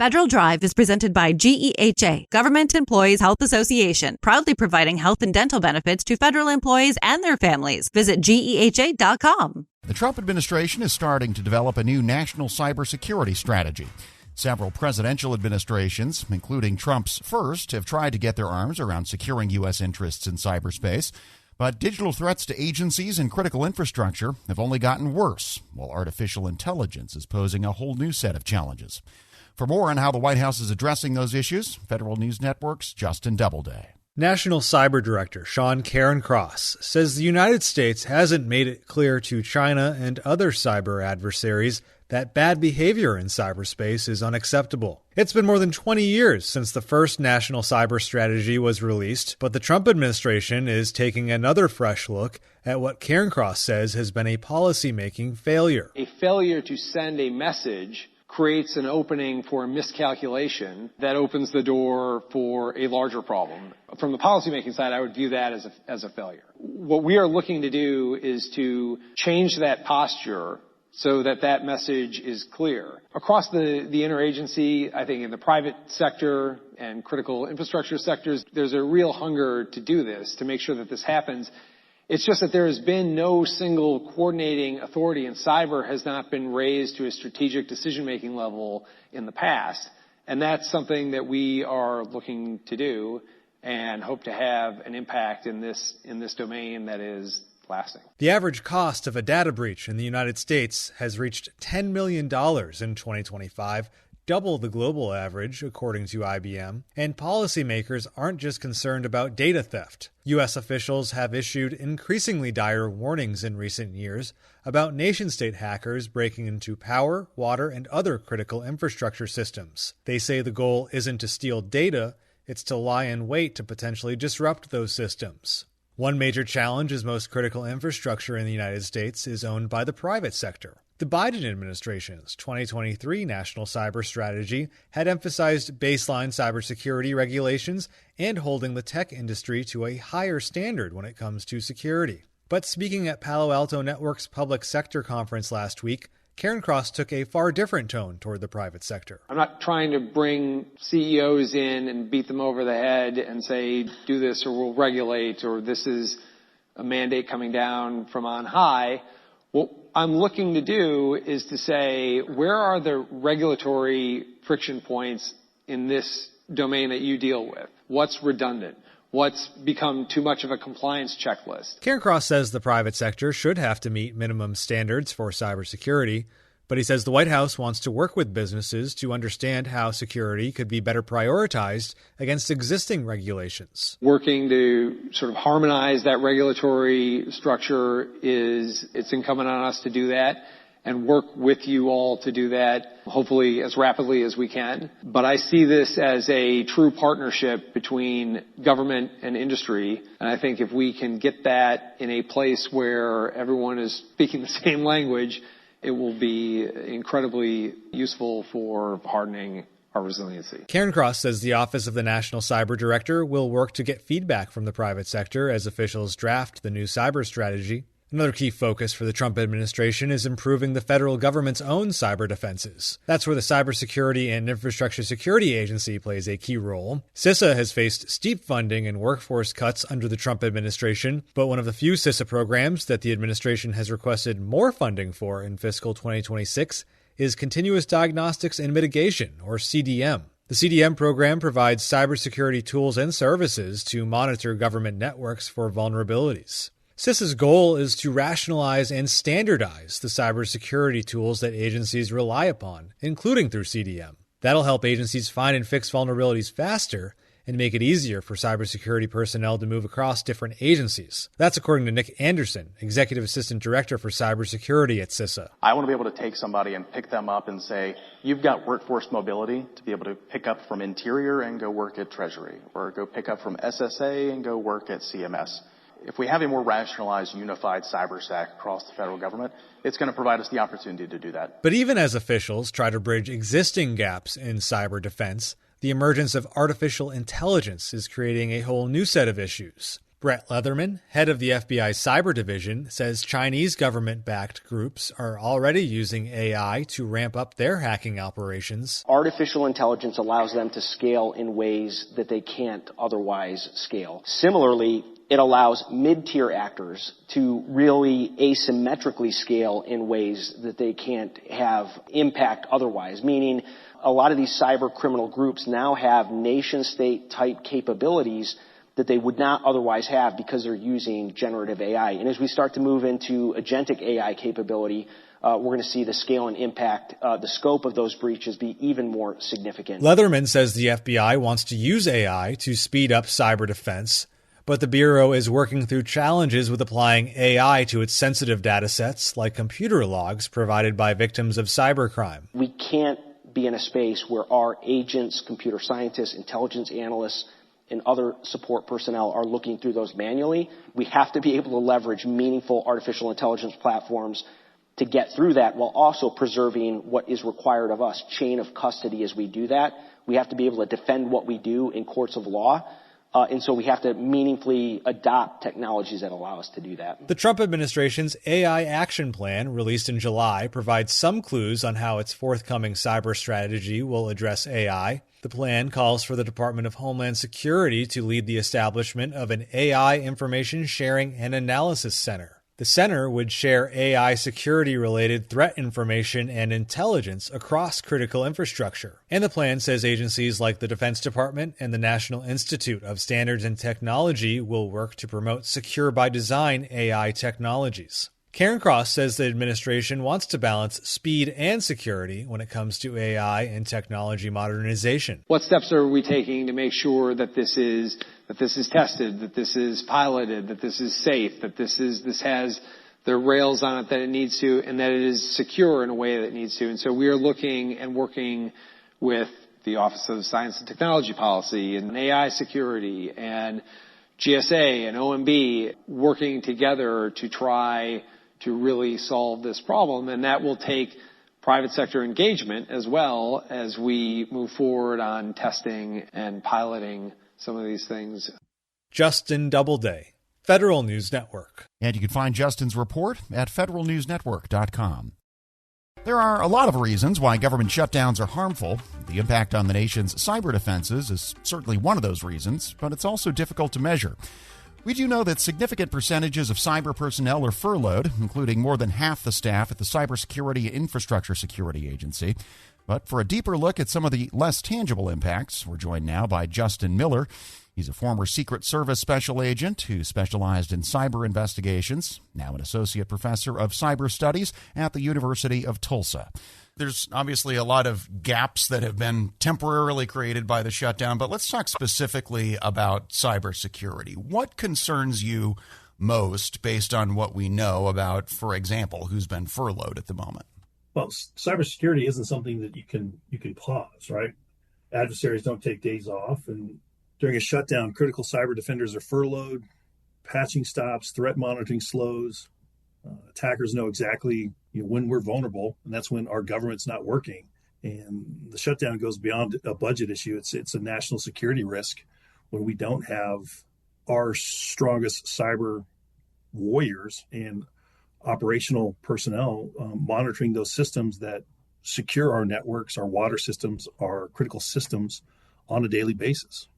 Federal Drive is presented by GEHA, Government Employees Health Association, proudly providing health and dental benefits to federal employees and their families. Visit GEHA.com. The Trump administration is starting to develop a new national cybersecurity strategy. Several presidential administrations, including Trump's first, have tried to get their arms around securing U.S. interests in cyberspace. But digital threats to agencies and critical infrastructure have only gotten worse, while artificial intelligence is posing a whole new set of challenges. For more on how the White House is addressing those issues, Federal News Network's Justin Doubleday. National Cyber Director Sean Cairncross says the United States hasn't made it clear to China and other cyber adversaries that bad behavior in cyberspace is unacceptable. It's been more than 20 years since the first national cyber strategy was released, but the Trump administration is taking another fresh look at what Cairncross says has been a policy-making failure. A failure to send a message creates an opening for miscalculation that opens the door for a larger problem. From the policymaking side, I would view that as a failure. What we are looking to do is to change that posture so that message is clear. Across the interagency, I think in the private sector and critical infrastructure sectors, there's a real hunger to do this, to make sure that this happens. It's just that there has been no single coordinating authority, and cyber has not been raised to a strategic decision-making level in the past. And that's something that we are looking to do and hope to have an impact in this domain that is lasting. The average cost of a data breach in the United States has reached $10 million in 2025, double the global average, according to IBM. And policymakers aren't just concerned about data theft. U.S. officials have issued increasingly dire warnings in recent years about nation-state hackers breaking into power, water, and other critical infrastructure systems. They say the goal isn't to steal data, it's to lie in wait to potentially disrupt those systems. One major challenge is most critical infrastructure in the United States is owned by the private sector. The Biden administration's 2023 National Cyber Strategy had emphasized baseline cybersecurity regulations and holding the tech industry to a higher standard when it comes to security. But speaking at Palo Alto Network's public sector conference last week, Cairncross took a far different tone toward the private sector. I'm not trying to bring CEOs in and beat them over the head and say, do this or we'll regulate, or this is a mandate coming down from on high. What I'm looking to do is to say, where are the regulatory friction points in this domain that you deal with? What's redundant? What's become too much of a compliance checklist? Cairncross says the private sector should have to meet minimum standards for cybersecurity, but he says the White House wants to work with businesses to understand how security could be better prioritized against existing regulations. Working to sort of harmonize that regulatory structure it's incumbent on us to do that and work with you all to do that, hopefully as rapidly as we can. But I see this as a true partnership between government and industry. And I think if we can get that in a place where everyone is speaking the same language, it will be incredibly useful for hardening our resiliency. Cairncross says the Office of the National Cyber Director will work to get feedback from the private sector as officials draft the new cyber strategy. Another key focus for the Trump administration is improving the federal government's own cyber defenses. That's where the Cybersecurity and Infrastructure Security Agency plays a key role. CISA has faced steep funding and workforce cuts under the Trump administration, but one of the few CISA programs that the administration has requested more funding for in fiscal 2026 is Continuous Diagnostics and Mitigation, or CDM. The CDM program provides cybersecurity tools and services to monitor government networks for vulnerabilities. CISA's goal is to rationalize and standardize the cybersecurity tools that agencies rely upon, including through CDM. That'll help agencies find and fix vulnerabilities faster and make it easier for cybersecurity personnel to move across different agencies. That's according to Nick Anderson, Executive Assistant Director for Cybersecurity at CISA. I want to be able to take somebody and pick them up and say, you've got workforce mobility to be able to pick up from Interior and go work at Treasury, or go pick up from SSA and go work at CMS. If we have a more rationalized, unified cyber stack across the federal government, it's going to provide us the opportunity to do that. But even as officials try to bridge existing gaps in cyber defense, the emergence of artificial intelligence is creating a whole new set of issues. Brett Leatherman, head of the FBI Cyber Division, says Chinese government-backed groups are already using AI to ramp up their hacking operations. Artificial intelligence allows them to scale in ways that they can't otherwise scale. Similarly, it allows mid-tier actors to really asymmetrically scale in ways that they can't have impact otherwise, meaning a lot of these cyber criminal groups now have nation-state type capabilities that they would not otherwise have because they're using generative AI. And as we start to move into agentic AI capability, we're going to see the scale and impact, the scope of those breaches be even more significant. Leatherman says the FBI wants to use AI to speed up cyber defense, but the Bureau is working through challenges with applying AI to its sensitive data sets, like computer logs provided by victims of cybercrime. We can't be in a space where our agents, computer scientists, intelligence analysts, and other support personnel are looking through those manually. We have to be able to leverage meaningful artificial intelligence platforms to get through that while also preserving what is required of us, chain of custody as we do that. We have to be able to defend what we do in courts of law. And so we have to meaningfully adopt technologies that allow us to do that. The Trump administration's AI Action Plan, released in July, provides some clues on how its forthcoming cyber strategy will address AI. The plan calls for the Department of Homeland Security to lead the establishment of an AI Information Sharing and Analysis Center. The center would share AI security-related threat information and intelligence across critical infrastructure. And the plan says agencies like the Defense Department and the National Institute of Standards and Technology will work to promote secure-by-design AI technologies. Karen Cross says the administration wants to balance speed and security when it comes to AI and technology modernization. What steps are we taking to make sure that this is tested, that this is piloted, that this is safe, that this has the rails on it that it needs to, and that it is secure in a way that it needs to? And so we are looking and working with the Office of Science and Technology Policy and AI security and GSA and OMB working together to try to really solve this problem. And that will take private sector engagement as well as we move forward on testing and piloting some of these things. Justin Doubleday, Federal News Network. And you can find Justin's report at federalnewsnetwork.com. There are a lot of reasons why government shutdowns are harmful. The impact on the nation's cyber defenses is certainly one of those reasons, but it's also difficult to measure. We do know that significant percentages of cyber personnel are furloughed, including more than half the staff at the Cybersecurity and Infrastructure Security Agency. But for a deeper look at some of the less tangible impacts, we're joined now by Justin Miller. He's a former Secret Service special agent who specialized in cyber investigations, now an associate professor of cyber studies at the University of Tulsa. There's obviously a lot of gaps that have been temporarily created by the shutdown, but let's talk specifically about cybersecurity. What concerns you most based on what we know about, for example, who's been furloughed at the moment? Well, cybersecurity isn't something that you can pause, right? Adversaries don't take days off, and during a shutdown, critical cyber defenders are furloughed, patching stops, threat monitoring slows. Attackers know exactly when we're vulnerable, and that's when our government's not working. And the shutdown goes beyond a budget issue. It's a national security risk when we don't have our strongest cyber warriors and operational personnel monitoring those systems that secure our networks, our water systems, our critical systems on a daily basis.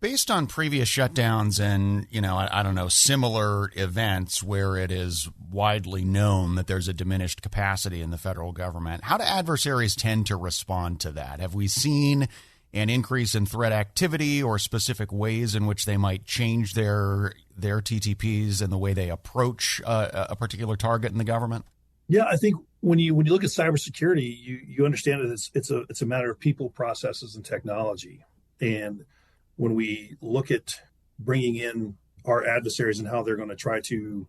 Based on previous shutdowns and, I don't know, similar events where it is widely known that there's a diminished capacity in the federal government, how do adversaries tend to respond to that? Have we seen an increase in threat activity or specific ways in which they might change their TTPs and the way they approach a particular target in the government? Yeah, I think when you look at cybersecurity, you understand that it's a matter of people, processes, and technology. And when we look at bringing in our adversaries and how they're going to try to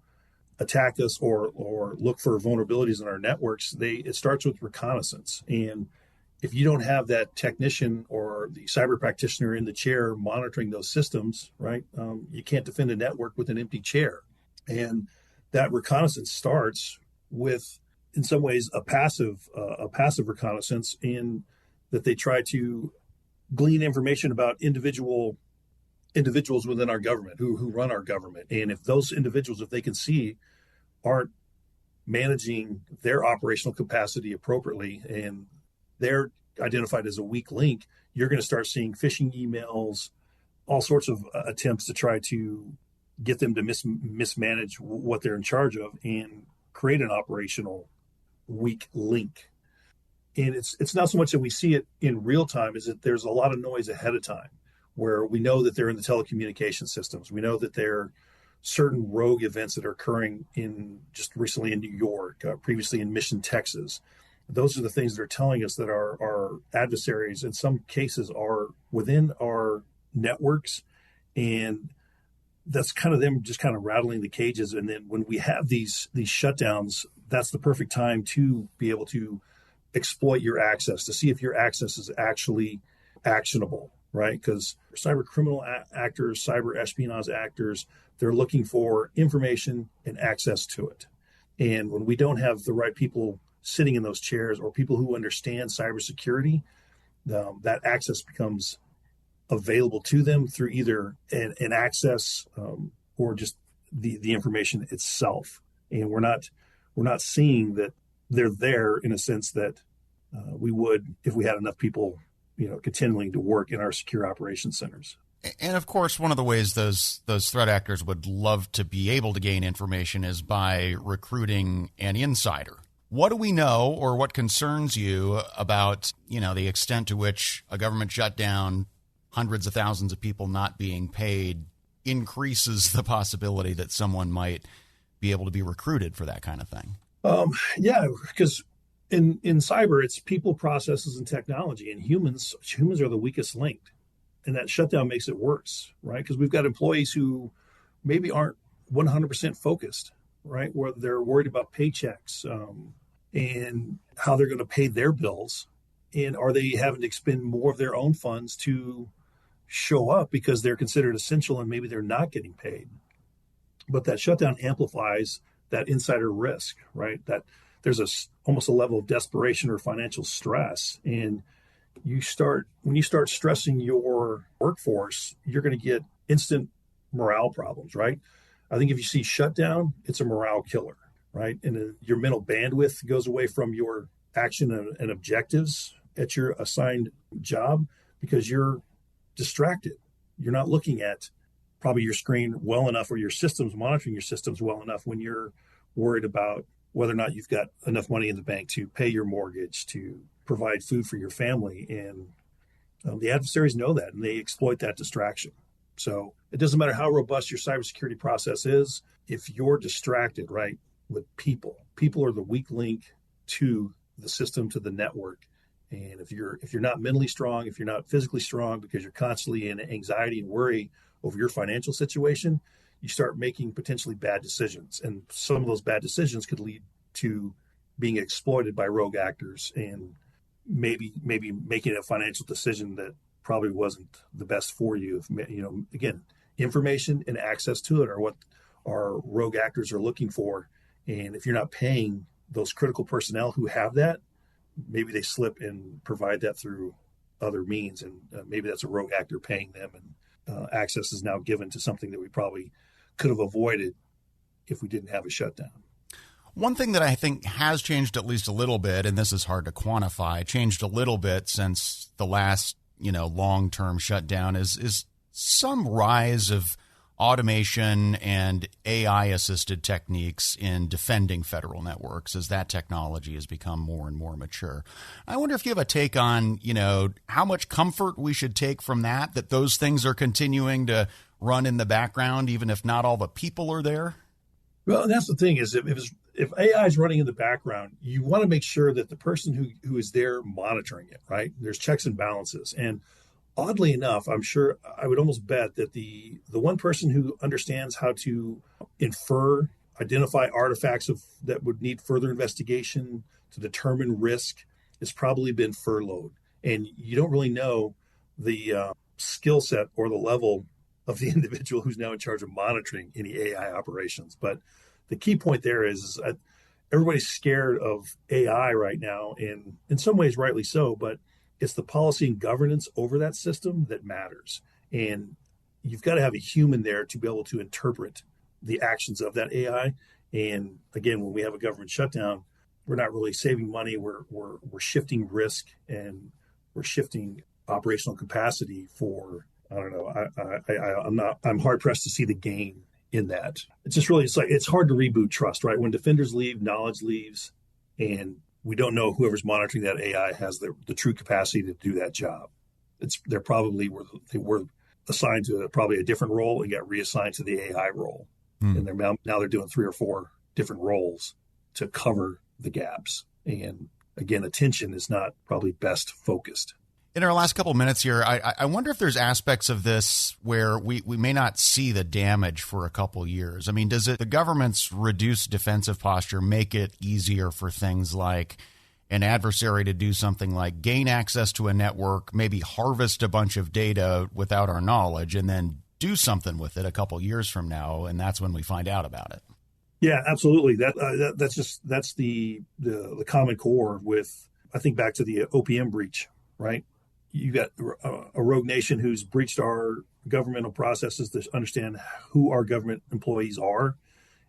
attack us or look for vulnerabilities in our networks, it starts with reconnaissance. And if you don't have that technician or the cyber practitioner in the chair monitoring those systems, right, you can't defend a network with an empty chair. And that reconnaissance starts with, in some ways, a passive reconnaissance, in that they try to glean information about individual individuals within our government who run our government. And if those individuals, if they can see, aren't managing their operational capacity appropriately and they're identified as a weak link, you're going to start seeing phishing emails, all sorts of attempts to try to get them to mismanage what they're in charge of and create an operational weak link. And it's not so much that we see it in real time, is that there's a lot of noise ahead of time where we know that they're in the telecommunication systems. We know that there are certain rogue events that are occurring in just recently in New York, previously in Mission, Texas. Those are the things that are telling us that our adversaries in some cases are within our networks, and that's kind of them just kind of rattling the cages. And then when we have these shutdowns, that's the perfect time to be able to exploit your access, to see if your access is actually actionable, right? Because cyber criminal actors, cyber espionage actors, they're looking for information and access to it. And when we don't have the right people sitting in those chairs or people who understand cybersecurity, that access becomes available to them through either an access or just the information itself. And we're not seeing that they're there in a sense that we would if we had enough people, continuing to work in our secure operations centers. And of course, one of the ways those threat actors would love to be able to gain information is by recruiting an insider. What do we know, or what concerns you about, the extent to which a government shutdown, hundreds of thousands of people not being paid, increases the possibility that someone might be able to be recruited for that kind of thing? Yeah, because in cyber, it's people, processes, and technology, and humans are the weakest link. And that shutdown makes it worse, right? Because we've got employees who maybe aren't 100% focused, right? Where they're worried about paychecks and how they're going to pay their bills. And are they having to expend more of their own funds to show up because they're considered essential and maybe they're not getting paid? But that shutdown amplifies that insider risk, right? That there's almost a level of desperation or financial stress. And when you start stressing your workforce, you're going to get instant morale problems, right? I think if you see shutdown, it's a morale killer, right? And your mental bandwidth goes away from your action and objectives at your assigned job because you're distracted. You're not looking at probably your screen well enough or your systems, monitoring your systems well enough when you're worried about whether or not you've got enough money in the bank to pay your mortgage, to provide food for your family. And the adversaries know that, and they exploit that distraction. So it doesn't matter how robust your cybersecurity process is. If you're distracted, right, with people are the weak link to the system, to the network. And if you're not mentally strong, if you're not physically strong because you're constantly in anxiety and worry over your financial situation, you start making potentially bad decisions. And some of those bad decisions could lead to being exploited by rogue actors and maybe making a financial decision that probably wasn't the best for you. Again, information and access to it are what our rogue actors are looking for. And if you're not paying those critical personnel who have that, maybe they slip and provide that through other means. And maybe that's a rogue actor paying them, and access is now given to something that we probably could have avoided if we didn't have a shutdown. One thing that I think has changed at least a little bit, and this is hard to quantify, changed a little bit since the last, long-term shutdown is some rise of automation and AI-assisted techniques in defending federal networks as that technology has become more and more mature. I wonder if you have a take on, how much comfort we should take from that those things are continuing to run in the background, even if not all the people are there? Well, and that's the thing is if AI is running in the background, you want to make sure that the person who is there monitoring it, right? There's checks and balances. And oddly enough, I'm sure I would almost bet that the one person who understands how to identify artifacts that would need further investigation to determine risk has probably been furloughed. And you don't really know the skill set or the level of the individual who's now in charge of monitoring any AI operations. But the key point there is everybody's scared of AI right now, and in some ways rightly so, but it's the policy and governance over that system that matters. And you've got to have a human there to be able to interpret the actions of that AI. And again, when we have a government shutdown, we're not really saving money. We're shifting risk, and we're shifting operational capacity for, I don't know. I'm hard pressed to see the gain in that. It's just really, it's hard to reboot trust, right? When defenders leave, knowledge leaves, and we don't know whoever's monitoring that AI has the true capacity to do that job. They were assigned to probably a different role and got reassigned to the AI role. And now they're doing 3 or 4 different roles to cover the gaps. And again, attention is not probably best focused. In our last couple of minutes here, I wonder if there's aspects of this where we may not see the damage for a couple years. I mean, does the government's reduced defensive posture make it easier for things like an adversary to do something like gain access to a network, maybe harvest a bunch of data without our knowledge, and then do something with it a couple years from now, and that's when we find out about it? Yeah, absolutely. That's the common core with, I think back to the OPM breach, right? You got a rogue nation who's breached our governmental processes to understand who our government employees are,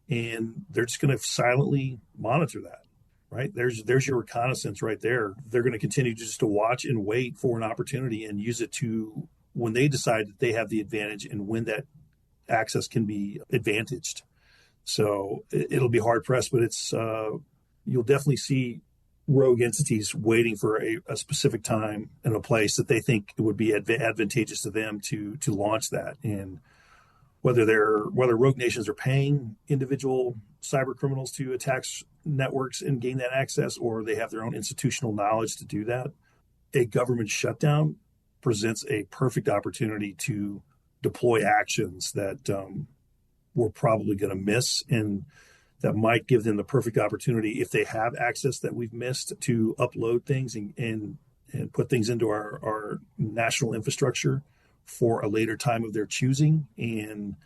and they're just going to silently monitor that, right? There's your reconnaissance right there. They're going to continue just to watch and wait for an opportunity and use it to, when they decide that they have the advantage and when that access can be advantaged. So it'll be hard pressed, but you'll definitely see rogue entities waiting for a specific time and a place that they think it would be advantageous to them to launch that. And whether rogue nations are paying individual cyber criminals to attack networks and gain that access, or they have their own institutional knowledge to do that, a government shutdown presents a perfect opportunity to deploy actions that we're probably going to miss, and that might give them the perfect opportunity, if they have access that we've missed, to upload things and put things into our national infrastructure for a later time of their choosing. And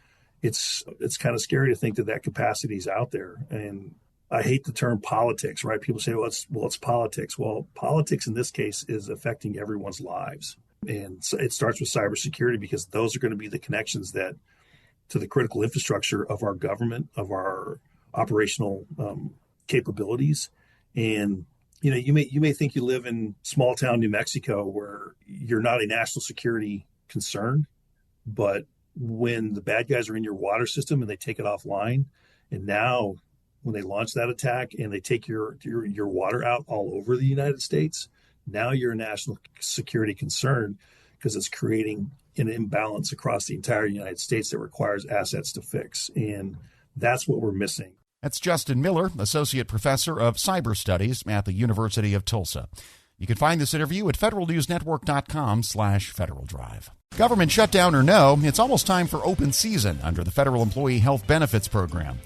it's kind of scary to think that capacity is out there. And I hate the term politics, right? People say, well, it's politics. Well, politics in this case is affecting everyone's lives. And so it starts with cybersecurity, because those are going to be the connections that to the critical infrastructure of our government, of our operational capabilities. And you may think you live in small town New Mexico where you're not a national security concern, but when the bad guys are in your water system and they take it offline, and now when they launch that attack and they take your water out all over the United States, now you're a national security concern, because it's creating an imbalance across the entire United States that requires assets to fix. And that's what we're missing. That's Justin Miller, Associate Professor of Cyber Studies at the University of Tulsa. You can find this interview at federalnewsnetwork.com/Federal Drive. Government shutdown or no, it's almost time for open season under the Federal Employee Health Benefits Program.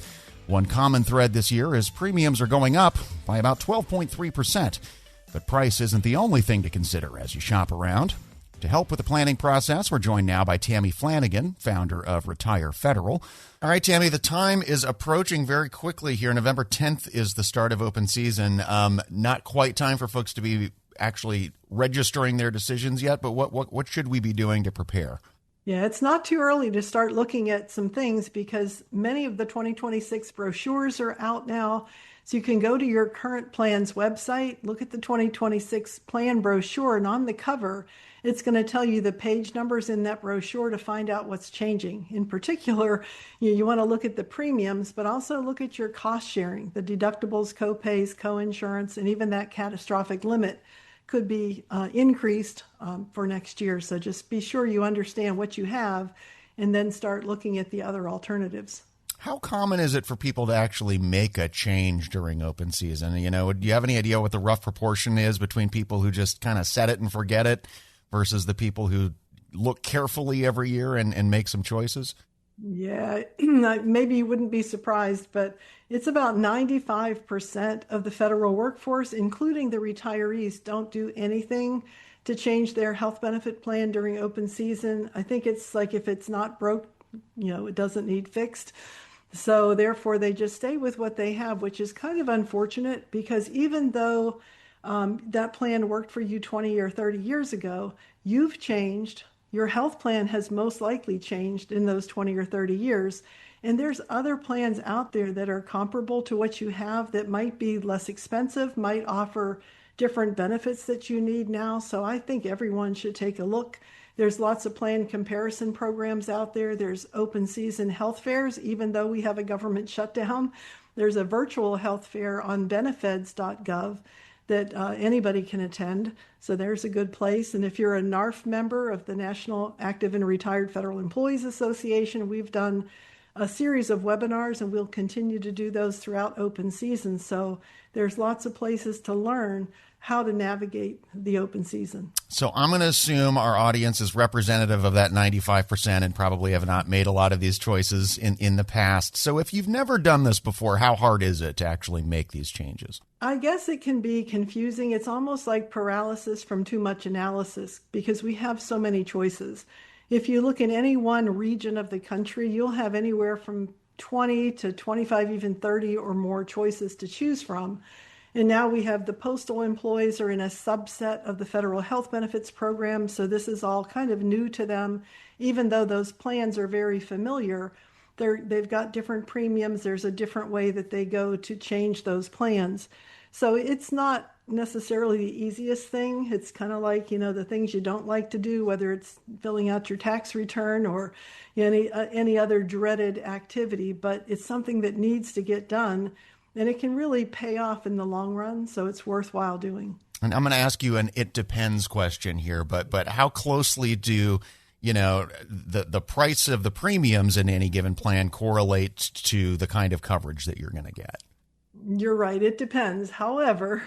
One common thread this year is premiums are going up by about 12.3%. But price isn't the only thing to consider as you shop around. To help with the planning process, we're joined now by Tammy Flanagan, founder of Retire Federal. All right, Tammy, the time is approaching very quickly here. November 10th is the start of open season. Not quite time for folks to be actually registering their decisions yet, but what should we be doing to prepare? Yeah, it's not too early to start looking at some things, because many of the 2026 brochures are out now. So you can go to your current plan's website, look at the 2026 plan brochure, and on the cover, it's going to tell you the page numbers in that brochure to find out what's changing. In particular, you want to look at the premiums, but also look at your cost sharing, the deductibles, co-pays, co-insurance, and even that catastrophic limit could be increased for next year. So just be sure you understand what you have, and then start looking at the other alternatives. How common is it for people to actually make a change during open season? Do you have any idea what the rough proportion is between people who just kind of set it and forget it versus the people who look carefully every year and make some choices? Yeah, maybe you wouldn't be surprised, but it's about 95% of the federal workforce, including the retirees, don't do anything to change their health benefit plan during open season. I think it's like, if it's not broke, it doesn't need fixed. So therefore, they just stay with what they have, which is kind of unfortunate, because even though that plan worked for you 20 or 30 years ago, you've changed, your health plan has most likely changed in those 20 or 30 years. And there's other plans out there that are comparable to what you have that might be less expensive, might offer different benefits that you need now. So I think everyone should take a look. There's lots of plan comparison programs out there. There's open season health fairs, even though we have a government shutdown. There's a virtual health fair on benefeds.gov that anybody can attend. So there's a good place. And if you're a NARF member of the National Active and Retired Federal Employees Association, we've done a series of webinars, and we'll continue to do those throughout open season. So there's lots of places to learn how to navigate the open season. So I'm going to assume our audience is representative of that 95% and probably have not made a lot of these choices in the past. So if you've never done this before, how hard is it to actually make these changes? I guess it can be confusing. It's almost like paralysis from too much analysis because we have so many choices. If you look in any one region of the country, you'll have anywhere from 20 to 25, even 30 or more choices to choose from. And now we have the postal employees are in a subset of the federal health benefits program. So this is all kind of new to them. Even though those plans are very familiar, they've got different premiums. There's a different way that they go to change those plans. So it's not necessarily the easiest thing. It's kind of like, the things you don't like to do, whether it's filling out your tax return or any other dreaded activity, but it's something that needs to get done, and it can really pay off in the long run, so it's worthwhile doing. And I'm going to ask you an it depends question here, but how closely do the price of the premiums in any given plan correlate to the kind of coverage that you're going to get? You're right. It depends. However,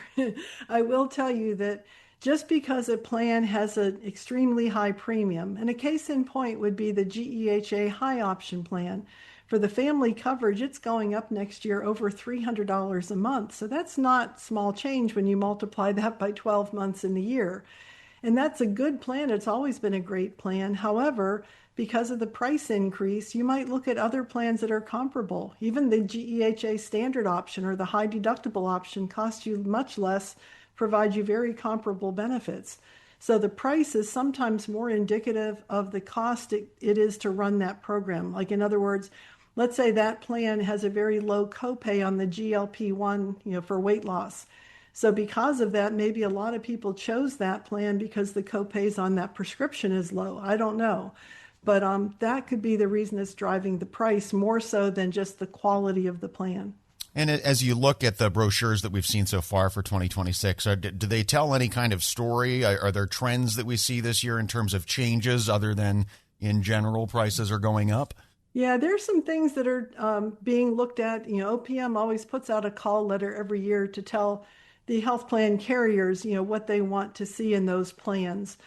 I will tell you that just because a plan has an extremely high premium, and a case in point would be the GEHA high option plan. For the family coverage, it's going up next year over $300 a month. So that's not small change when you multiply that by 12 months in the year. And that's a good plan. It's always been a great plan. However, because of the price increase, you might look at other plans that are comparable. Even the GEHA standard option or the high deductible option costs you much less, provide you very comparable benefits. So the price is sometimes more indicative of the cost it is to run that program. Like in other words, let's say that plan has a very low copay on the GLP-1, for weight loss. So because of that, maybe a lot of people chose that plan because the copays on that prescription is low. I don't know. But that could be the reason it's driving the price more so than just the quality of the plan. And as you look at the brochures that we've seen so far for 2026, do they tell any kind of story? Are there trends that we see this year in terms of changes other than in general prices are going up? Yeah, there's some things that are being looked at. OPM always puts out a call letter every year to tell the health plan carriers, what they want to see in those plans.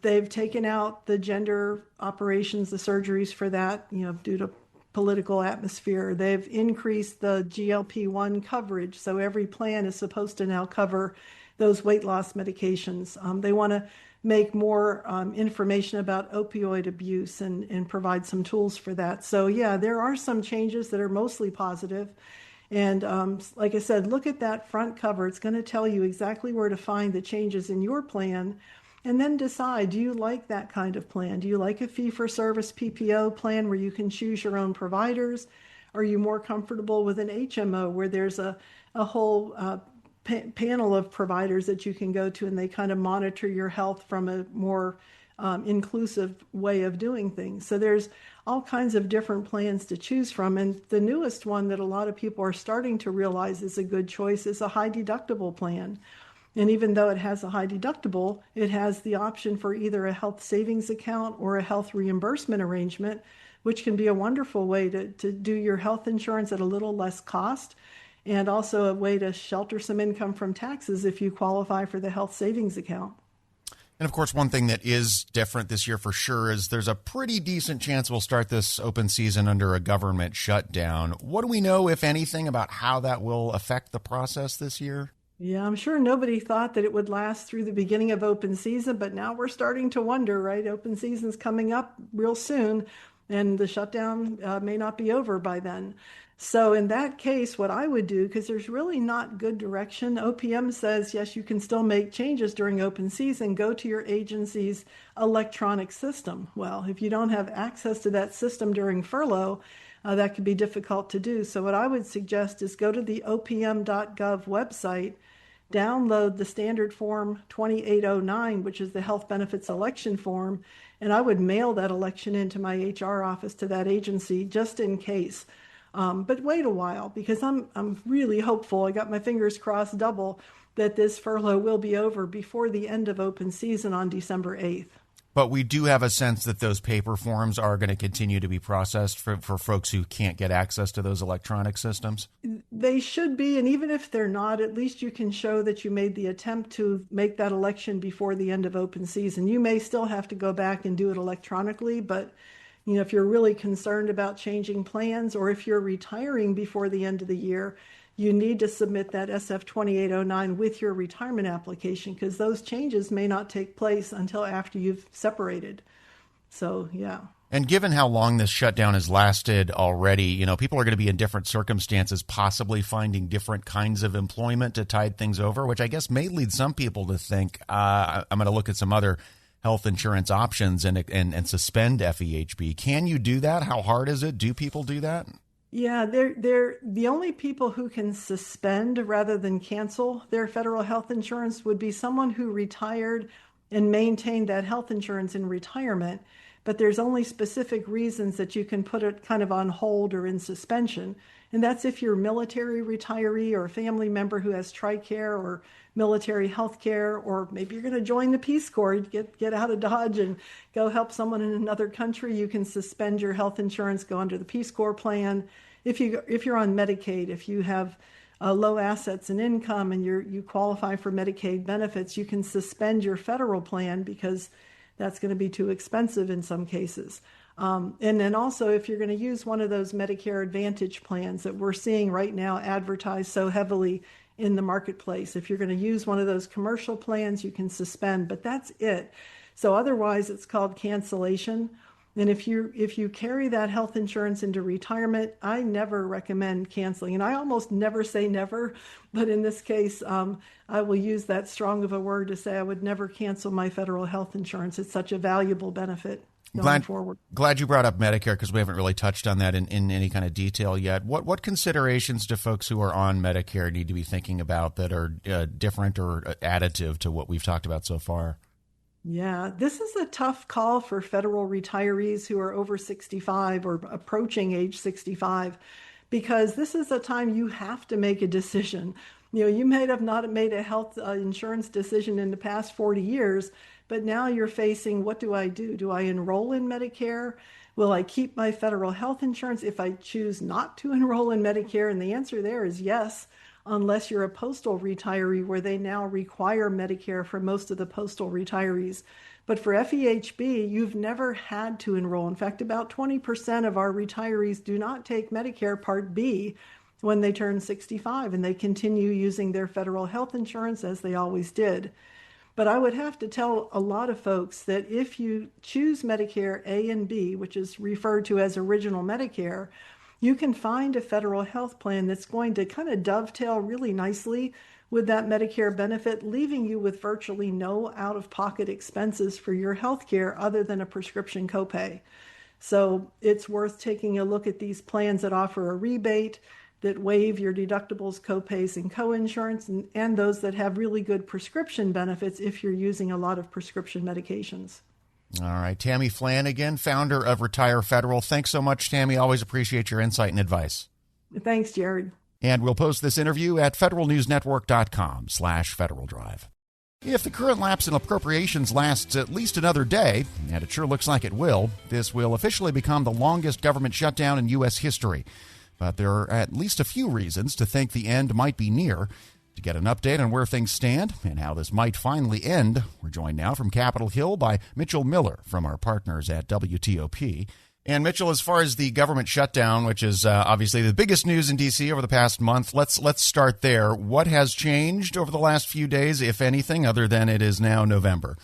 They've taken out the gender operations, the surgeries for that, due to political atmosphere. They've increased the GLP-1 coverage. So every plan is supposed to now cover those weight loss medications. They want to make more information about opioid abuse and provide some tools for that. So yeah, there are some changes that are mostly positive. And like I said, look at that front cover. It's going to tell you exactly where to find the changes in your plan. And then decide, do you like that kind of plan? Do you like a fee-for-service PPO plan where you can choose your own providers? Are you more comfortable with an HMO where there's a whole panel of providers that you can go to and they kind of monitor your health from a more inclusive way of doing things? So there's all kinds of different plans to choose from. And the newest one that a lot of people are starting to realize is a good choice is a high deductible plan. And even though it has a high deductible, it has the option for either a health savings account or a health reimbursement arrangement, which can be a wonderful way to do your health insurance at a little less cost, and also a way to shelter some income from taxes if you qualify for the health savings account. And of course, one thing that is different this year for sure is there's a pretty decent chance we'll start this open season under a government shutdown. What do we know, if anything, about how that will affect the process this year? Yeah, I'm sure nobody thought that it would last through the beginning of open season, but now we're starting to wonder, right? Open season's coming up real soon, and the shutdown may not be over by then. So in that case, what I would do, because there's really not good direction, OPM says, yes, you can still make changes during open season, go to your agency's electronic system. Well, if you don't have access to that system during furlough, that could be difficult to do. So what I would suggest is go to the opm.gov website, download the standard form 2809, which is the health benefits election form, and I would mail that election into my HR office to that agency just in case. But wait a while, because I'm really hopeful, I got my fingers crossed double, that this furlough will be over before the end of open season on December 8th. But we do have a sense that those paper forms are going to continue to be processed for folks who can't get access to those electronic systems? They should be, and even if they're not, at least you can show that you made the attempt to make that election before the end of open season. You may still have to go back and do it electronically, but if you're really concerned about changing plans, or if you're retiring before the end of the year, you need to submit that SF 2809 with your retirement application, because those changes may not take place until after you've separated. So, yeah. And given how long this shutdown has lasted already, people are going to be in different circumstances, possibly finding different kinds of employment to tide things over, which I guess may lead some people to think, I'm going to look at some other health insurance options and suspend FEHB. Can you do that? How hard is it? Do people do that? Yeah, they're the only people who can suspend rather than cancel their federal health insurance would be someone who retired and maintained that health insurance in retirement. But there's only specific reasons that you can put it kind of on hold or in suspension. And that's if you're a military retiree or a family member who has TRICARE or military health care, or maybe you're going to join the Peace Corps, get out of Dodge and go help someone in another country. You can suspend your health insurance, go under the Peace Corps plan. If you're on Medicaid, if you have low assets and income and you qualify for Medicaid benefits, you can suspend your federal plan because that's going to be too expensive in some cases. And then also, if you're going to use one of those Medicare Advantage plans that we're seeing right now advertised so heavily in the marketplace, if you're going to use one of those commercial plans, you can suspend, but that's it. So otherwise, it's called cancellation. And if you carry that health insurance into retirement, I never recommend canceling. And I almost never say never, but in this case, I will use that strong of a word to say I would never cancel my federal health insurance. It's such a valuable benefit going forward. Glad you brought up Medicare, because we haven't really touched on that in any kind of detail yet. What considerations do folks who are on Medicare need to be thinking about that are different or additive to what we've talked about so far? Yeah, this is a tough call for federal retirees who are over 65 or approaching age 65, because this is a time you have to make a decision. You may have not made a health insurance decision in the past 40 years, but now you're facing, what do I do? Do I enroll in Medicare? Will I keep my federal health insurance if I choose not to enroll in Medicare? And the answer there is yes, unless you're a postal retiree, where they now require Medicare for most of the postal retirees. But for FEHB, you've never had to enroll. In fact, about 20% of our retirees do not take Medicare Part B when they turn 65, and they continue using their federal health insurance as they always did. But I would have to tell a lot of folks that if you choose Medicare A and B, which is referred to as original Medicare, you can find a federal health plan that's going to kind of dovetail really nicely with that Medicare benefit, leaving you with virtually no out-of-pocket expenses for your health care other than a prescription copay. So it's worth taking a look at these plans that offer a rebate, that waive your deductibles, copays, and coinsurance, and those that have really good prescription benefits if you're using a lot of prescription medications. All right. Tammy Flanagan, founder of Retire Federal. Thanks so much, Tammy. Always appreciate your insight and advice. Thanks, Jared. And we'll post this interview at federalnewsnetwork.com/Federal Drive. If the current lapse in appropriations lasts at least another day, and it sure looks like it will, this will officially become the longest government shutdown in U.S. history. But there are at least a few reasons to think the end might be near. To get an update on where things stand and how this might finally end, we're joined now from Capitol Hill by Mitchell Miller from our partners at WTOP. And Mitchell, as far as the government shutdown, which is obviously the biggest news in D.C. over the past month, let's start there. What has changed over the last few days, if anything, other than it is now November?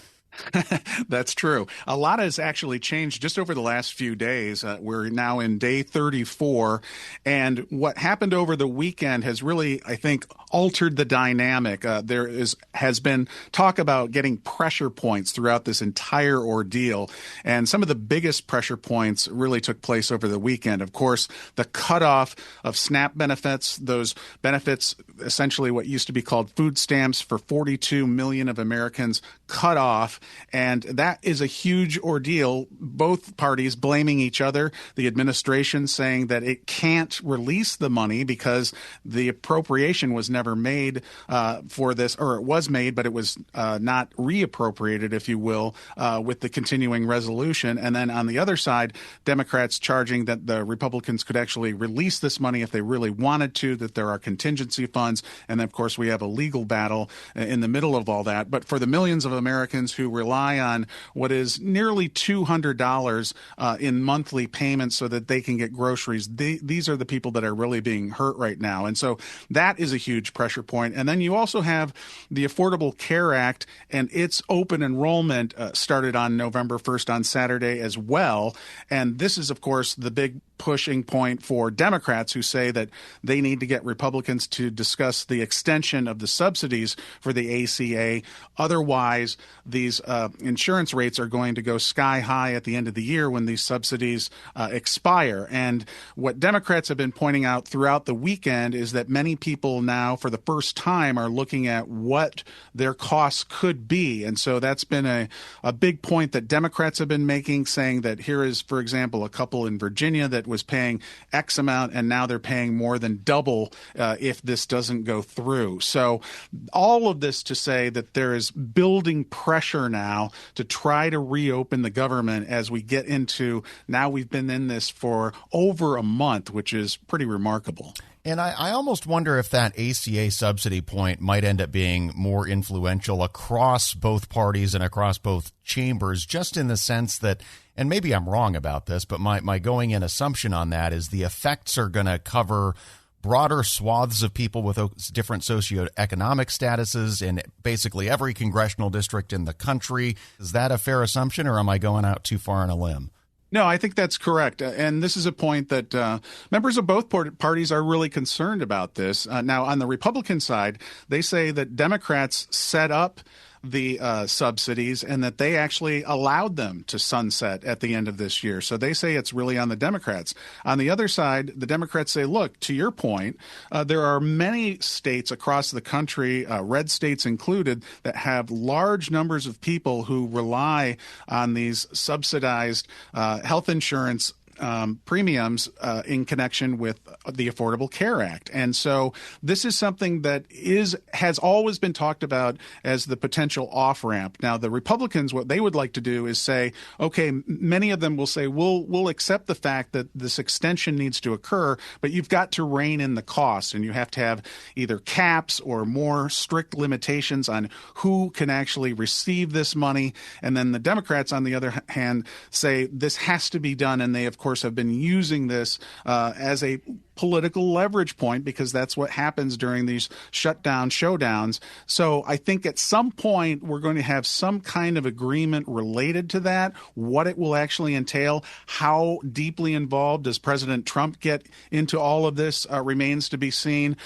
That's true. A lot has actually changed just over the last few days. We're now in day 34, and what happened over the weekend has really, I think, altered the dynamic. Has been talk about getting pressure points throughout this entire ordeal, and some of the biggest pressure points really took place over the weekend. Of course, the cutoff of SNAP benefits, those benefits, essentially what used to be called food stamps for 42 million of Americans, cut off. And that is a huge ordeal. Both parties blaming each other. The administration saying that it can't release the money because the appropriation was never made for this, or it was made, but it was not reappropriated, if you will, with the continuing resolution. And then on the other side, Democrats charging that the Republicans could actually release this money if they really wanted to, that there are contingency funds. And then, of course, we have a legal battle in the middle of all that. But for the millions of Americans who rely on what is nearly $200 in monthly payments so that they can get groceries, these are the people that are really being hurt right now. And so that is a huge pressure point. And then you also have the Affordable Care Act, and its open enrollment started on November 1st on Saturday as well. And this is, of course, the big pushing point for Democrats who say that they need to get Republicans to discuss the extension of the subsidies for the ACA. Otherwise, these insurance rates are going to go sky high at the end of the year when these subsidies expire. And what Democrats have been pointing out throughout the weekend is that many people now, for the first time, are looking at what their costs could be. And so that's been a big point that Democrats have been making, saying that here is, for example, a couple in Virginia that was paying X amount, and now they're paying more than double if this doesn't go through. So all of this to say that there is building pressure now to try to reopen the government as we get into, now we've been in this for over a month, which is pretty remarkable. And I almost wonder if that ACA subsidy point might end up being more influential across both parties and across both chambers, just in the sense that, and maybe I'm wrong about this, but my going in assumption on that is the effects are going to cover broader swaths of people with different socioeconomic statuses in basically every congressional district in the country. Is that a fair assumption, or am I going out too far on a limb? No, I think that's correct. And this is a point that members of both parties are really concerned about this. Now, on the Republican side, they say that Democrats set up the subsidies and that they actually allowed them to sunset at the end of this year. So they say it's really on the Democrats. On the other side, the Democrats say, look, to your point, there are many states across the country, red states included, that have large numbers of people who rely on these subsidized health insurance premiums in connection with the Affordable Care Act. And so this is something that has always been talked about as the potential off-ramp. Now, the Republicans, what they would like to do is say, okay, many of them will say, we'll accept the fact that this extension needs to occur, but you've got to rein in the cost, and you have to have either caps or more strict limitations on who can actually receive this money. And then the Democrats, on the other hand, say this has to be done, and they, of course, have been using this as a political leverage point, because that's what happens during these showdowns. So I think at some point we're going to have some kind of agreement related to that. What it will actually entail, how deeply involved does President Trump get into all of this remains to be seen.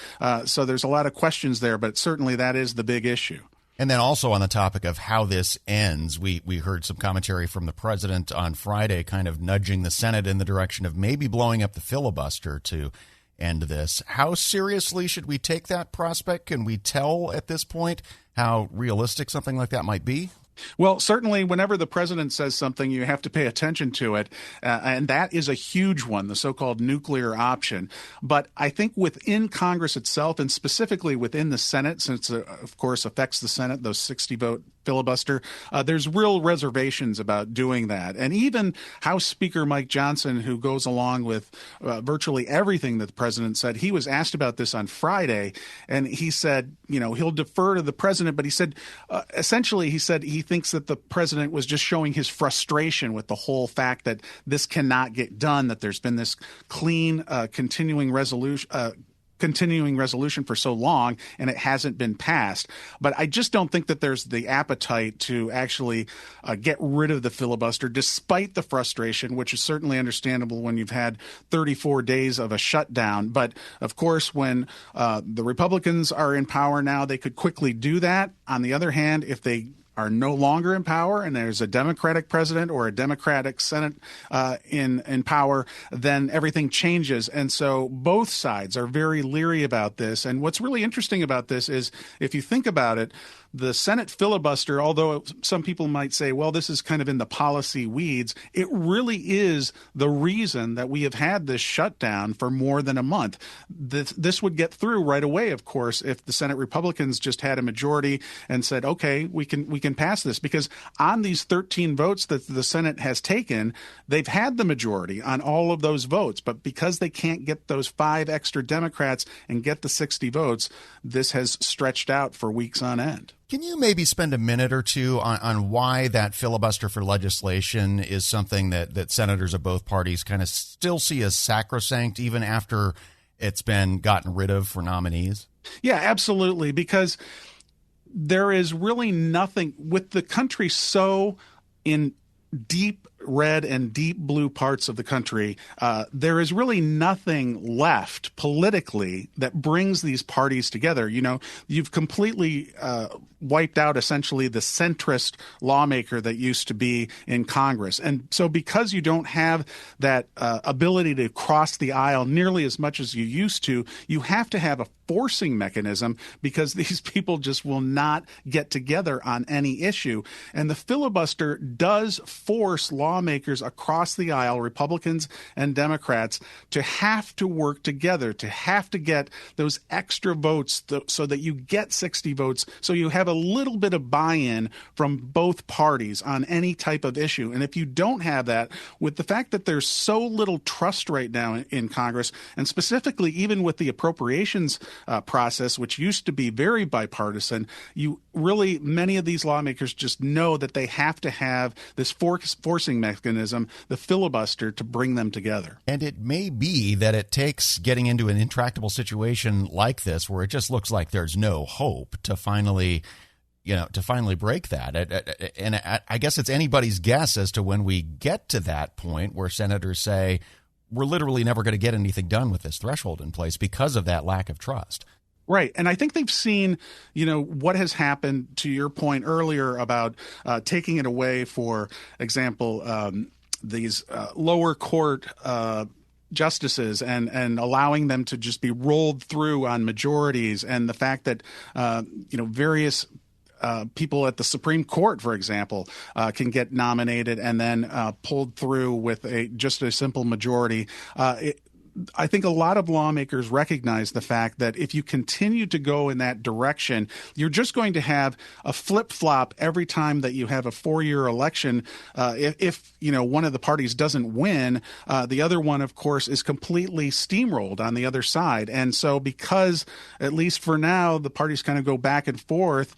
So there's a lot of questions there, but certainly that is the big issue. And then also on the topic of how this ends, we heard some commentary from the president on Friday kind of nudging the Senate in the direction of maybe blowing up the filibuster to end this. How seriously should we take that prospect? Can we tell at this point how realistic something like that might be? Well, certainly whenever the president says something, you have to pay attention to it. And that is a huge one, the so-called nuclear option. But I think within Congress itself, and specifically within the Senate, since it, of course, affects the Senate, those 60-vote filibuster, there's real reservations about doing that. And even House Speaker Mike Johnson, who goes along with virtually everything that the president said, he was asked about this on Friday, and he said, he'll defer to the president. But he said, essentially, he said he thinks that the president was just showing his frustration with the whole fact that this cannot get done, that there's been this clean, continuing resolution, continuing resolution for so long and it hasn't been passed. But I just don't think that there's the appetite to actually get rid of the filibuster, despite the frustration, which is certainly understandable when you've had 34 days of a shutdown. But of course, when the Republicans are in power now, they could quickly do that. On the other hand, if they are no longer in power and there's a Democratic president or a Democratic Senate in power, then everything changes. And so both sides are very leery about this. And what's really interesting about this is, if you think about it, the Senate filibuster, although some people might say, well, this is kind of in the policy weeds, it really is the reason that we have had this shutdown for more than a month. This would get through right away, of course, if the Senate Republicans just had a majority and said, okay, we can pass this. Because on these 13 votes that the Senate has taken, they've had the majority on all of those votes. But because they can't get those 5 extra Democrats and get the 60 votes, this has stretched out for weeks on end. Can you maybe spend a minute or two on why that filibuster for legislation is something that senators of both parties kind of still see as sacrosanct, even after it's been gotten rid of for nominees? Yeah, absolutely. Because there is really nothing with the country so in deep red and deep blue parts of the country, there is really nothing left politically that brings these parties together. You know, you've completely wiped out essentially the centrist lawmaker that used to be in Congress. And so because you don't have that ability to cross the aisle nearly as much as you used to, you have to have a forcing mechanism, because these people just will not get together on any issue. And the filibuster does force lawmakers across the aisle, Republicans and Democrats, to have to work together, to have to get those extra votes so that you get 60 votes, so you have a little bit of buy-in from both parties on any type of issue. And if you don't have that, with the fact that there's so little trust right now in Congress, and specifically even with the appropriations process, which used to be very bipartisan, many of these lawmakers just know that they have to have this forcing mechanism, the filibuster, to bring them together. And it may be that it takes getting into an intractable situation like this, where it just looks like there's no hope, to finally break that. And I guess it's anybody's guess as to when we get to that point where senators say, we're literally never going to get anything done with this threshold in place because of that lack of trust. Right. And I think they've seen, what has happened, to your point earlier about taking it away, for example, these lower court justices and allowing them to just be rolled through on majorities, and the fact that, various people at the Supreme Court, for example, can get nominated and then pulled through with just a simple majority. I think a lot of lawmakers recognize the fact that if you continue to go in that direction, you're just going to have a flip-flop every time that you have a 4-year election. If one of the parties doesn't win, the other one, of course, is completely steamrolled on the other side. And so because, at least for now, the parties kind of go back and forth,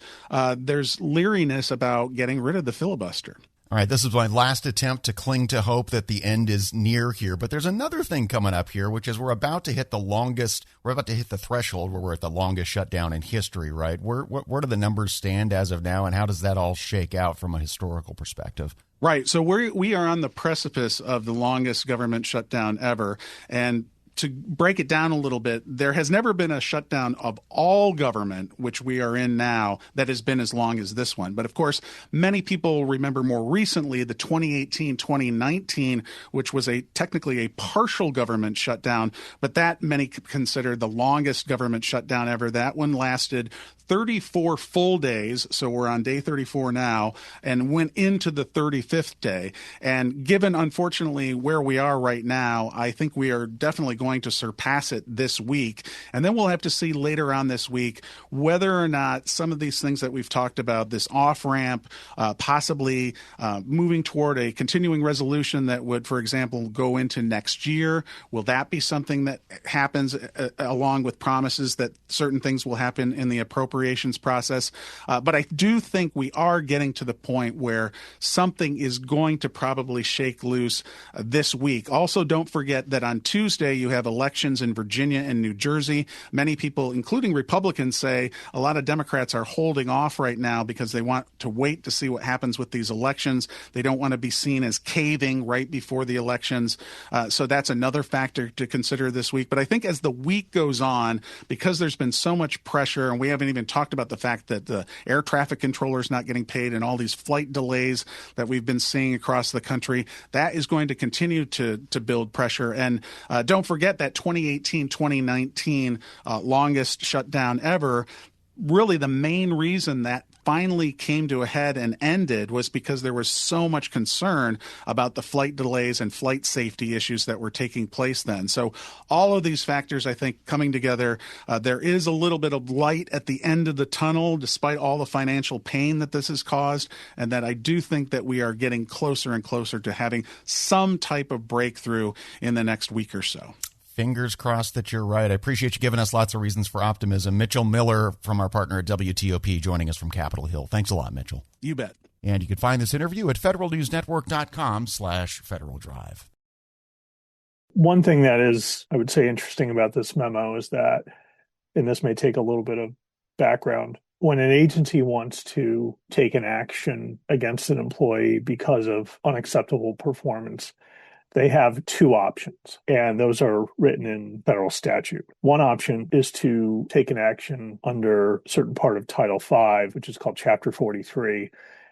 there's leeriness about getting rid of the filibuster. All right, this is my last attempt to cling to hope that the end is near here. But there's another thing coming up here, which is we're about to hit the threshold where we're at the longest shutdown in history, right? Where do the numbers stand as of now, and how does that all shake out from a historical perspective? Right. So we are on the precipice of the longest government shutdown ever. And to break it down a little bit, there has never been a shutdown of all government, which we are in now, that has been as long as this one. But of course, many people remember more recently the 2018-2019, which was technically a partial government shutdown, but that many consider the longest government shutdown ever. That one lasted 34 full days, so we're on day 34 now, and went into the 35th day. And given, unfortunately, where we are right now, I think we are definitely going to surpass it this week. And then we'll have to see later on this week whether or not some of these things that we've talked about, this off-ramp, possibly moving toward a continuing resolution that would, for example, go into next year, will that be something that happens along with promises that certain things will happen in the appropriations appropriations process. But I do think we are getting to the point where something is going to probably shake loose this week. Also, don't forget that on Tuesday you have elections in Virginia and New Jersey. Many people, including Republicans, say a lot of Democrats are holding off right now because they want to wait to see what happens with these elections. They don't want to be seen as caving right before the elections. So that's another factor to consider this week. But I think as the week goes on, because there's been so much pressure, and we haven't even talked about the fact that the air traffic controllers not getting paid and all these flight delays that we've been seeing across the country, that is going to continue to build pressure. And don't forget that 2018-2019 longest shutdown ever. Really, the main reason that finally came to a head and ended was because there was so much concern about the flight delays and flight safety issues that were taking place then. So all of these factors, I think, coming together, there is a little bit of light at the end of the tunnel, despite all the financial pain that this has caused, and that I do think that we are getting closer and closer to having some type of breakthrough in the next week or so. Fingers crossed that you're right. I appreciate you giving us lots of reasons for optimism. Mitchell Miller from our partner at WTOP joining us from Capitol Hill. Thanks a lot, Mitchell. You bet. And you can find this interview at federalnewsnetwork.com/Federal Drive. One thing that is, I would say, interesting about this memo is that, and this may take a little bit of background, when an agency wants to take an action against an employee because of unacceptable performance, they have two options, and those are written in federal statute. One option is to take an action under a certain part of Title V, which is called Chapter 43,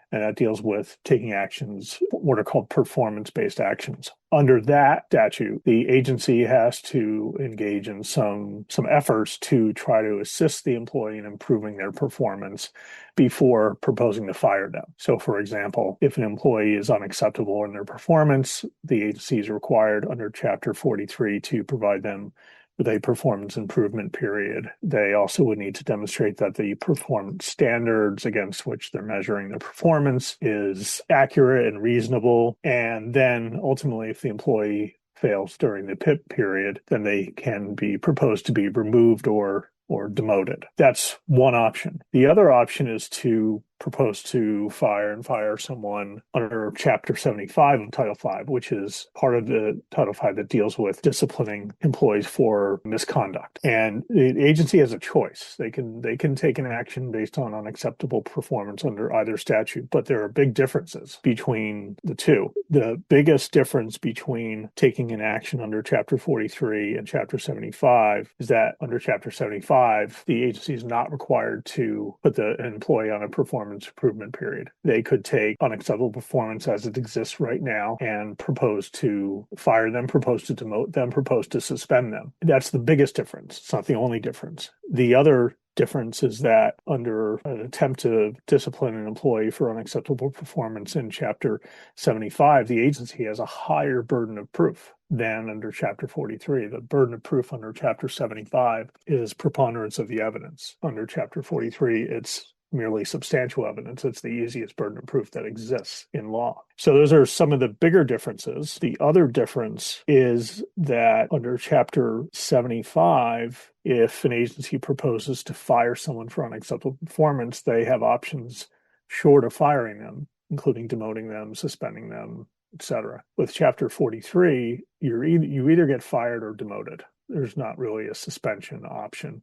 and that deals with taking actions, what are called performance-based actions. Under that statute, the agency has to engage in some efforts to try to assist the employee in improving their performance before proposing to fire them. So, for example, if an employee is unacceptable in their performance, the agency is required under Chapter 43 to provide them with a performance improvement period. They also would need to demonstrate that the performance standards against which they're measuring their performance is accurate and reasonable. And then ultimately, if the employee fails during the PIP period, then they can be proposed to be removed or demoted. That's one option. The other option is to propose to fire someone under Chapter 75 of Title V, which is part of the Title V that deals with disciplining employees for misconduct. And the agency has a choice. They can take an action based on unacceptable performance under either statute, but there are big differences between the two. The biggest difference between taking an action under Chapter 43 and Chapter 75 is that under Chapter 75, the agency is not required to put the employee on a performance improvement period. They could take unacceptable performance as it exists right now and propose to fire them, propose to demote them, propose to suspend them. That's the biggest difference. It's not the only difference. The other difference is that under an attempt to discipline an employee for unacceptable performance in Chapter 75, the agency has a higher burden of proof than under Chapter 43. The burden of proof under Chapter 75 is preponderance of the evidence. Under Chapter 43, it's merely substantial evidence. It's the easiest burden of proof that exists in law. So those are some of the bigger differences. The other difference is that under Chapter 75, if an agency proposes to fire someone for unacceptable performance, they have options short of firing them, including demoting them, suspending them, etc. With Chapter 43, you either get fired or demoted. There's not really a suspension option.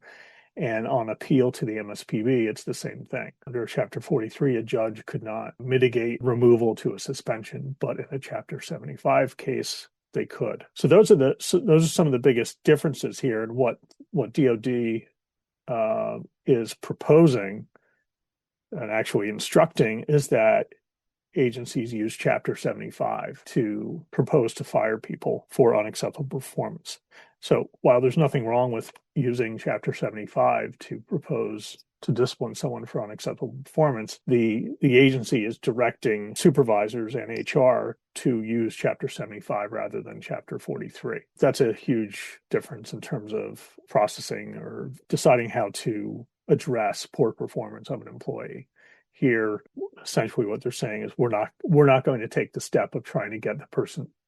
And on appeal to the MSPB, it's the same thing. Under Chapter 43, a judge could not mitigate removal to a suspension, but in a Chapter 75 case, they could. So those are some of the biggest differences here. And what DOD is proposing and actually instructing is that agencies use Chapter 75 to propose to fire people for unacceptable performance. So while there's nothing wrong with using Chapter 75 to propose to discipline someone for unacceptable performance, the agency is directing supervisors and HR to use Chapter 75 rather than Chapter 43. That's a huge difference in terms of processing or deciding how to address poor performance of an employee. Here, essentially what they're saying is we're not going to take the step of trying to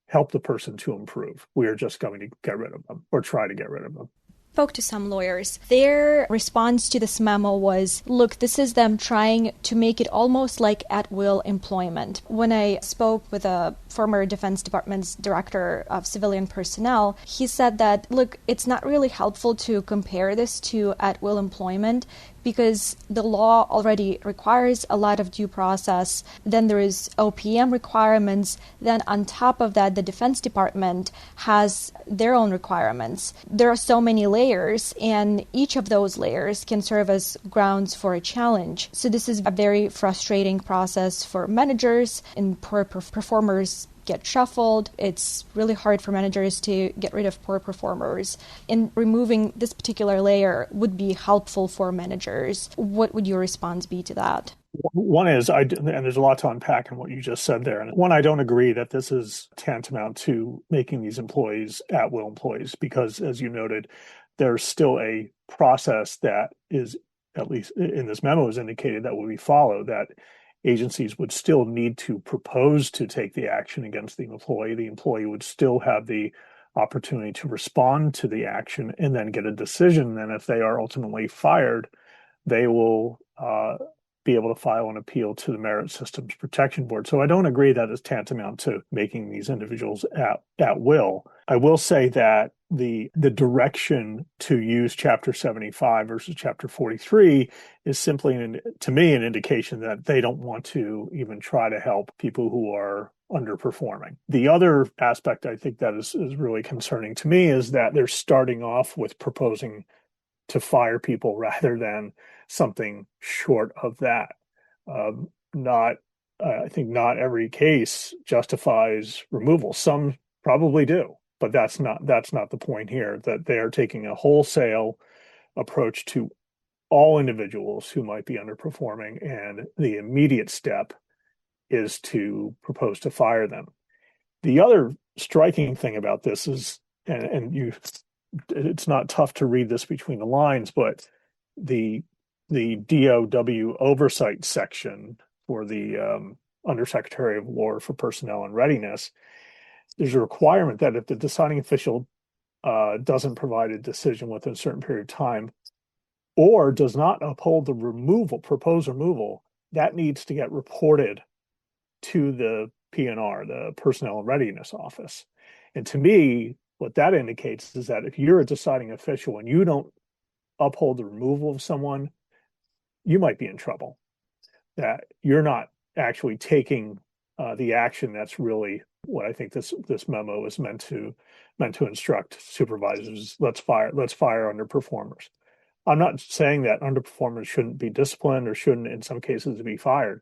help the person to improve. We are just going to get rid of them or try to get rid of them. spoke to some lawyers. Their response to this memo was, look, this is them trying to make it almost like at-will employment. When I spoke with a former Defense Department's director of civilian personnel, he said that, look, it's not really helpful to compare this to at-will employment because the law already requires a lot of due process. Then there is OPM requirements. Then on top of that, the Defense Department has their own requirements. There are so many layers, and each of those layers can serve as grounds for a challenge. So this is a very frustrating process for managers, and poor performers get shuffled. It's really hard for managers to get rid of poor performers. And removing this particular layer would be helpful for managers. What would your response be to that? One is, and there's a lot to unpack in what you just said there. And one, I don't agree that this is tantamount to making these employees at-will employees, because as you noted, there's still a process that is, at least in this memo, is indicated that will be followed, that agencies would still need to propose to take the action against the employee. The employee would still have the opportunity to respond to the action and then get a decision. And if they are ultimately fired, they will be able to file an appeal to the Merit Systems Protection Board. So I don't agree that is tantamount to making these individuals at will. I will say that the direction to use Chapter 75 versus Chapter 43 is simply, to me, an indication that they don't want to even try to help people who are underperforming. The other aspect I think that is really concerning to me is that they're starting off with proposing to fire people rather than something short of that. I think not every case justifies removal. Some probably do, but that's not the point here. That they are taking a wholesale approach to all individuals who might be underperforming, and the immediate step is to propose to fire them. The other striking thing about this is, it's not tough to read this between the lines, but the DOW oversight section for the Undersecretary of War for Personnel and Readiness, there's a requirement that if the deciding official doesn't provide a decision within a certain period of time or does not uphold the proposed removal, that needs to get reported to the PNR, the Personnel and Readiness Office. And to me, what that indicates is that if you're a deciding official and you don't uphold the removal of someone, you might be in trouble. That you're not actually taking the action that's really what I think this memo is meant to instruct supervisors. Let's fire underperformers. I'm not saying that underperformers shouldn't be disciplined or shouldn't, in some cases, be fired,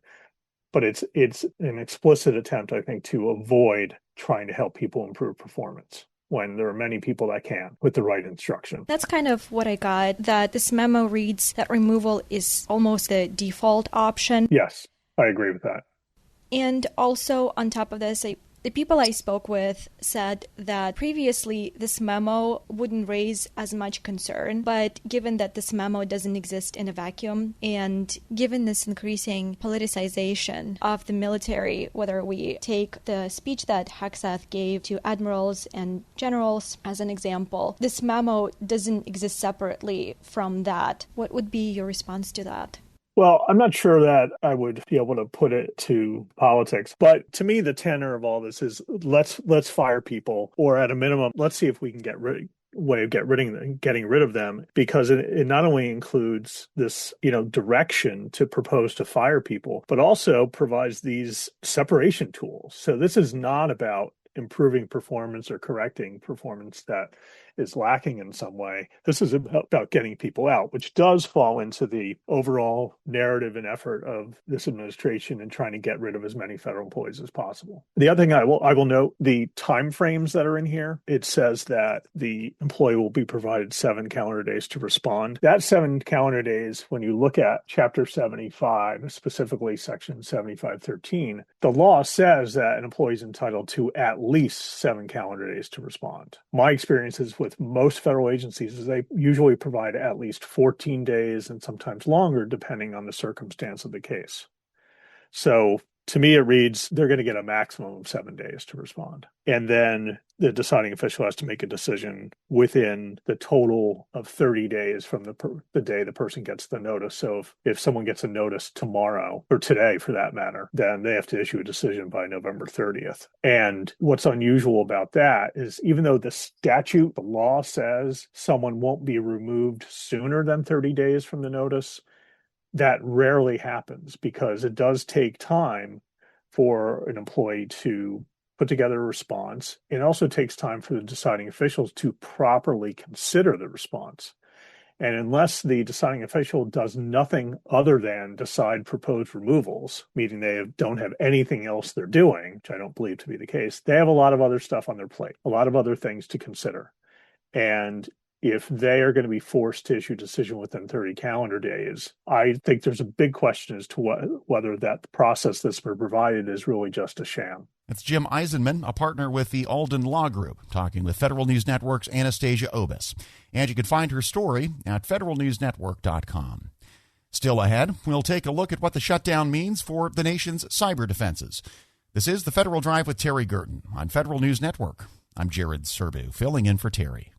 but it's an explicit attempt, I think, to avoid trying to help people improve performance when there are many people that can with the right instruction. That's kind of what I got, that this memo reads that removal is almost the default option. Yes, I agree with that. And also on top of this, the people I spoke with said that previously this memo wouldn't raise as much concern, but given that this memo doesn't exist in a vacuum, and given this increasing politicization of the military, whether we take the speech that Hegseth gave to admirals and generals as an example, this memo doesn't exist separately from that. What would be your response to that? Well, I'm not sure that I would be able to put it to politics, but to me, the tenor of all this is let's fire people, or at a minimum, let's see if we can getting rid of them, because it not only includes this, direction to propose to fire people, but also provides these separation tools. So this is not about improving performance or correcting performance that is lacking in some way. This is about getting people out, which does fall into the overall narrative and effort of this administration in trying to get rid of as many federal employees as possible. The other thing I will note, the timeframes that are in here, it says that the employee will be provided 7 calendar days to respond. That 7 calendar days, when you look at Chapter 75, specifically Section 7513, the law says that an employee is entitled to at least 7 calendar days to respond. My experience is with most federal agencies is they usually provide at least 14 days and sometimes longer, depending on the circumstance of the case. So To me, it reads they're going to get a maximum of 7 days to respond. And then the deciding official has to make a decision within the total of 30 days from the day the person gets the notice. So if someone gets a notice tomorrow, or today for that matter, then they have to issue a decision by November 30th. And what's unusual about that is even though the statute, the law says someone won't be removed sooner than 30 days from the notice, that rarely happens because it does take time for an employee to put together a response. It also takes time for the deciding officials to properly consider the response. And unless the deciding official does nothing other than decide proposed removals, meaning they don't have anything else they're doing, which I don't believe to be the case, they have a lot of other stuff on their plate, a lot of other things to consider. And if they are going to be forced to issue a decision within 30 calendar days, I think there's a big question as to whether that process that's been provided is really just a sham. It's Jim Eisenman, a partner with the Alden Law Group, talking with Federal News Network's Anastasia Obis. And you can find her story at federalnewsnetwork.com. Still ahead, we'll take a look at what the shutdown means for the nation's cyber defenses. This is the Federal Drive with Terry Gerton on Federal News Network. I'm Jared Serbu, filling in for Terry.